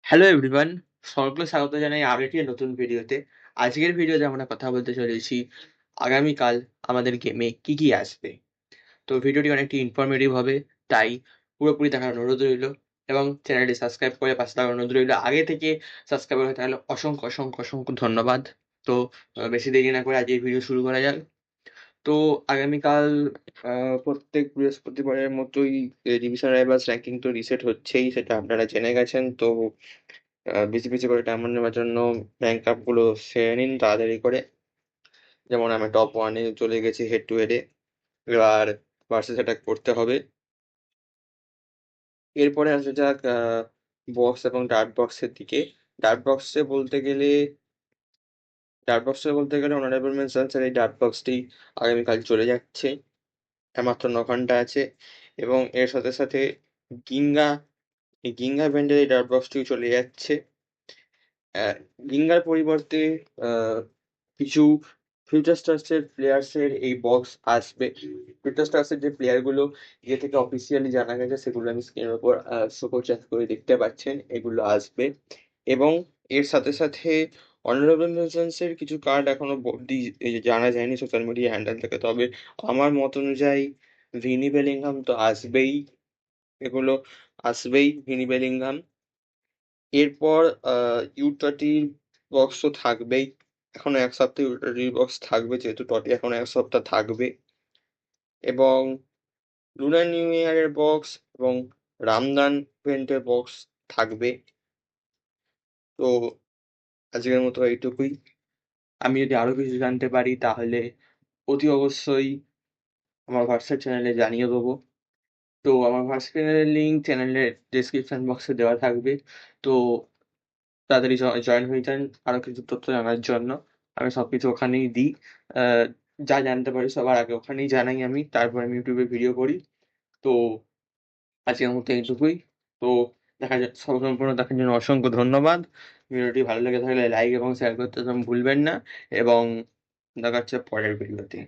Hello everyone, সকলকে স্বাগত জানাই আরও একটি নতুন ভিডিওতে। আজকের ভিডিওতে আমরা কথা বলতে চলেছি আগামীকাল আমাদের গেমে কি কি আসবে। তো ভিডিওটি অনেকটি ইনফরমেটিভ হবে, তাই পুরোপুরি দেখার অনুরোধ রইল এবং চ্যানেলটি সাবস্ক্রাইব করে পাশে থাকার অনুরোধ রইল। আগে থেকে সাবস্ক্রাইব হয়ে থাকলে অসংখ্য অসংখ্য অসংখ্য ধন্যবাদ। তো বেশি দেরি না করে আজকের ভিডিও শুরু করা যাক। তো আগামীকাল প্রত্যেক বৃহস্পতিবারের মতোই ডিভিশন রাইভালস র্যাঙ্কিং তো রিসেট হচ্ছেই, সেটা আপনারা জেনে গেছেন। তো বেশি বেশি করে ডায়মন্ড নেওয়ার জন্য র্যাঙ্ক আপ গুলো সেরে নিন তাড়াতাড়ি করে। যেমন আমি টপ ওয়ানে চলে গেছি হেড টু হেডে, এবার ভার্সেস অ্যাটাক করতে হবে। এরপরে আসা যাক বক্স এবং ডার্ট বক্সের দিকে। ডার্ট বক্সে বলতে গেলে অনারেবল মেনশনসের এই ডার্ট বক্সটি আগামীকাল চলে যাচ্ছে। আর মাত্র 9 ঘন্টা আছে এবং এর সাথে সাথে গিঙ্গা গিঙ্গা ইভেন্টের এই ডার্ট বক্সটিও চলে যাচ্ছে। গিঙ্গার পরিবর্তে কিছু ফিউচার স্টার্সের প্লেয়ার্সের এই বক্স আসবে। ফিউচার স্টার্সের যে প্লেয়ারগুলো ইয়ে থেকে অফিসিয়ালি জানা গেছে সেগুলো আমি স্ক্রিনের উপর শো চেক করে দেখতে পাচ্ছেন, এগুলো আসবে। এবং এর সাথে সাথে অনারেবল মেনশনসের কিছু কার্ড এখনো অব্দি জানা যায়নি সোশ্যাল মিডিয়া হ্যান্ডেল থেকে, তবে আমার মত অনুযায়ী ভিনি বেলিংহাম তো আসবেই, এগুলো আসবেই ভিনি বেলিংহাম। এরপর ইউ30 বক্স তো থাকবেই, এখনো 1 সপ্তাহ ইউ30 বক্স থাকবে, যেহেতু টটি এখনো 1 সপ্তাহ থাকবে। এবং লুনার নিউ ইয়ারের বক্স এবং রামদান ইভেন্টের বক্স থাকবে। তো আজকের মতো এইটুকুই। আমি যদি আরো কিছু জানতে পারি তাহলে অতি অবশ্যই আমার হোয়াটসঅ্যাপ চ্যানেলে জানিয়ে দেবো। তো আমার হোয়াটসঅ্যাপ চ্যানেলের লিঙ্ক চ্যানেলের ডিসক্রিপশন বক্সে দেওয়া থাকবে। তো তাড়াতাড়ি জয়েন হয়ে যান আরো কিছু তথ্য জানার জন্য। আমি সবকিছু ওখানেই দিই। আহ, যা জানতে পারি সবার আগে ওখানেই জানাই আমি, তারপর আমি ইউটিউবে ভিডিও করি। তো আজকের মতো এইটুকুই। তো সম্পূর্ণ দেখার জন্য অসংখ্য ধন্যবাদ। ভিডিওটি ভালো লেগে থাকলে লাইক এবং শেয়ার করতে ভুলবেন না এবং দেখা হচ্ছে পরের ভিডিওতে।